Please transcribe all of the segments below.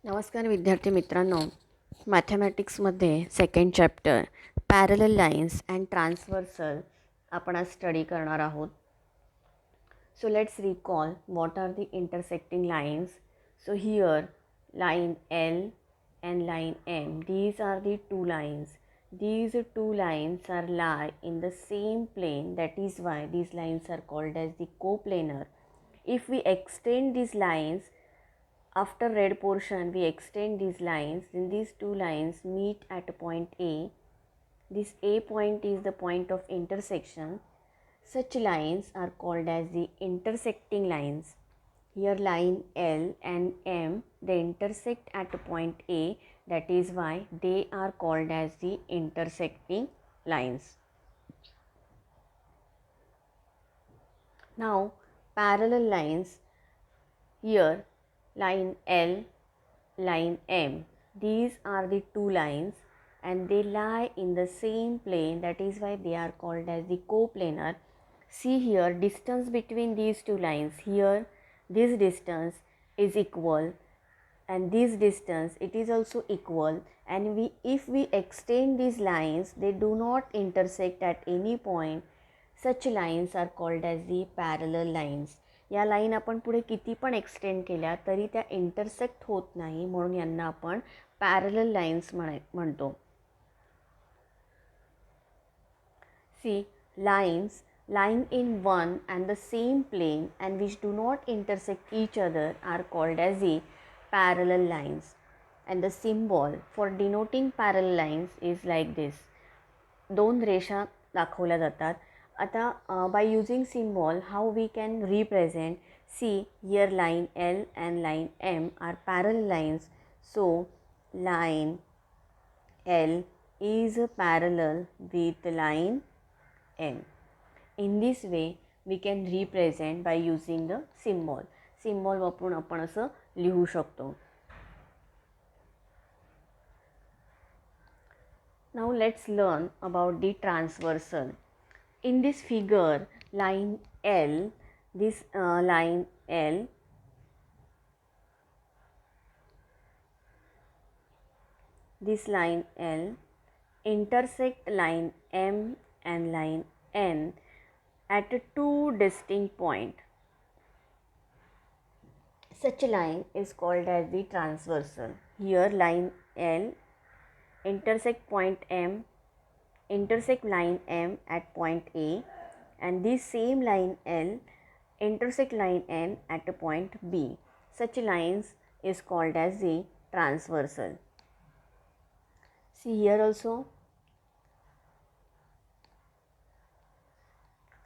नमस्कार विद्यार्थी मित्रांनो, मॅथमॅटिक्समध्ये second chapter parallel lines and transversal आपण आज स्टडी करणार आहोत. So let's recall what are the intersecting lines. So here line L and line M, these are the two lines. These two lines are lie in the same plane, that is why these lines are called as the coplanar. If we extend these lines, after red portion we extend these lines, then these two lines meet at a point A. This A point is the point of intersection. Such lines are called as the intersecting lines. Here line L and M, they intersect at a point A, that is why they are called as the intersecting lines. Now parallel lines, here line L, line M, these are the two lines and they lie in the same plane, that is why they are called as the coplanar. See here, distance between these two lines, here this distance is equal and this distance it is also equal, and if we extend these lines, they do not intersect at any point. Such lines are called as the parallel lines. या line आपण पुढे किती पण extend केल्या तरी त्या intersect होत नाही, म्हणून यांना आपण पॅरलल लाईन्स म्हणतो. See, lines lying in one and the same plane and which do not intersect each other are called as the parallel lines, and the symbol for denoting parallel lines is like this. दोन रेषा दाखवल्या जातात. आता by using symbol, how we can represent? See, here line L and line M are parallel lines, so line L is parallel with line M. In this way we can represent by using the symbol. Symbol वापरून आपण असं लिहू शकतो. Now let's learn about the transversal. In this figure, line L, this line L, this line L intersect line M and line N at two distinct points. Such line is called as the transversal. Here line L intersect point M, intersect line M at point A, and this same line L intersect line N at a point B. Such lines is called as the transversal. See here also,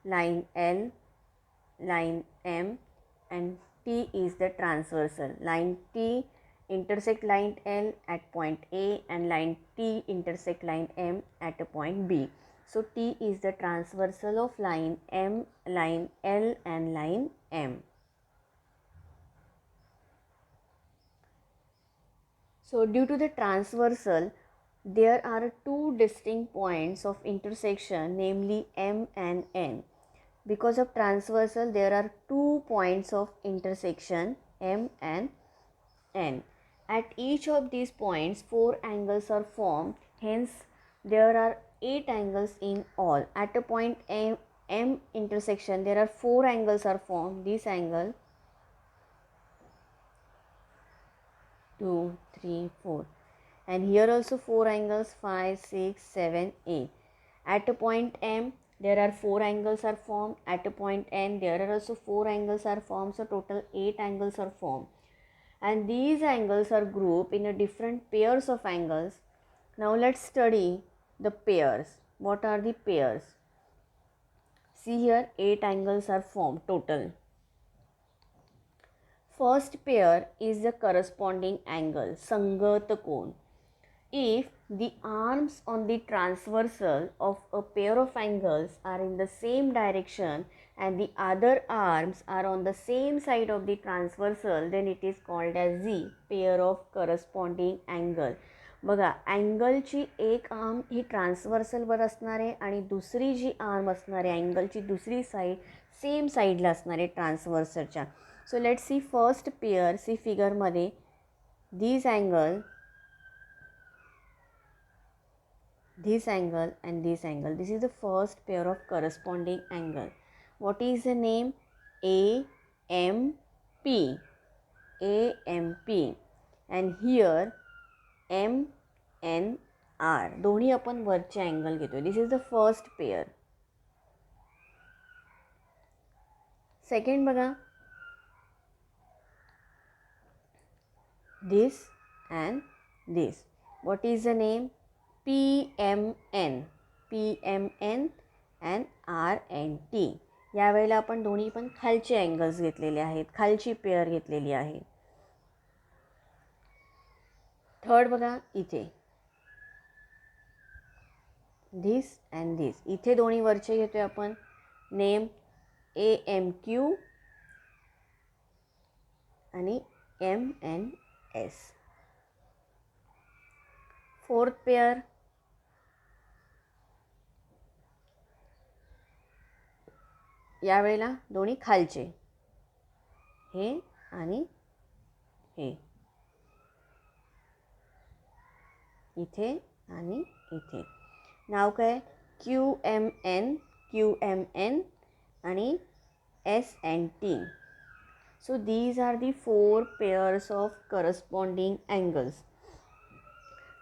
line L, line M, and T is the transversal. Line T intersect line L at point A and line T intersect line M at a point B. So T is the transversal of line M, line L and line M. So due to the transversal, there are two distinct points of intersection, namely M and N. Because of transversal, there are 2 points of intersection, M and N. At each of these points, 4 angles are formed. Hence, there are 8 angles in all. At a point M intersection, there are 4 angles are formed. This angle, 2, 3, 4. And here also 4 angles, 5, 6, 7, 8. At a point M, there are 4 angles are formed. At a point N, there are also 4 angles are formed. So total 8 angles are formed. And these angles are grouped in a different pairs of angles. Now let's study the pairs. What are the pairs? See here, 8 angles are formed total. First pair is the corresponding angle, Sangat Kon. If the arms on the transversal of a pair of angles are in the same direction and the other arms are on the same side of the transversal, then it is called as the pair of corresponding angle. बघा, अँगलची एक arm ही ट्रान्सव्हर्सलवर असणार आहे आणि दुसरी जी arm असणार आहे अँगलची दुसरी side same साईडला असणार आहे ट्रान्सव्हर्सलच्या. So let's see first pair. See फिगरमध्ये this angle, this angle and this angle. This is the first pair of corresponding angle. What is the name? AMP. AMP. And here MNR. दोन्ही आपण वरचे angle घेतो. This is the first pair. Second बघा, this and this. What is the name? PMN. PMN and RNT. यावेळेला आपण दोन्ही पण खालचे अँगल्स घेतलेले आहेत, खालची पेअर घेतलेली आहे. थर्ड बघा इथे, धिस अँड धिस. इथे दोन्ही वरचे घेतोय आपण. नेम AMQ आणि MNS. फोर्थ पेअर, यावेळेला दोन्ही खालचे, हे आणि हे, इथे आणि इथे. नाव काय? QMN, QMN आणि SNT. So these are the 4 pairs of corresponding angles.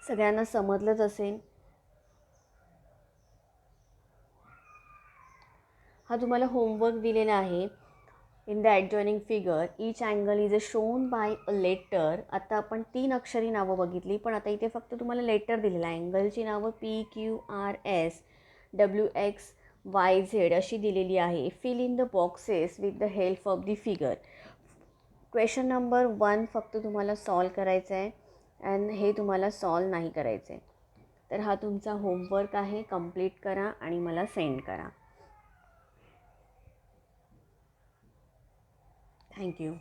सगळ्यांना समजलंच असेल. हा तुम्हाला होमवर्क दिलेला आहे. In the adjoining figure each angle is shown by a letter. आता आपण 3 अक्षरी नावं बघितली, पण आता इथे फक्त तुम्हाला लेटर दिलेलं आहे. अँगलची नावं PQRS, WX, YZ अशी दिलेली आहे. Fill in the boxes with the help of the figure. Question number 1 फक्त तुम्हाला सॉल्व करायचं आहे अँड हे तुम्हाला सॉल्व नाही करायचं आहे. तर हा तुमचा होमवर्क आहे. कंप्लीट करा आणि मला सेंड करा. थँक्यू.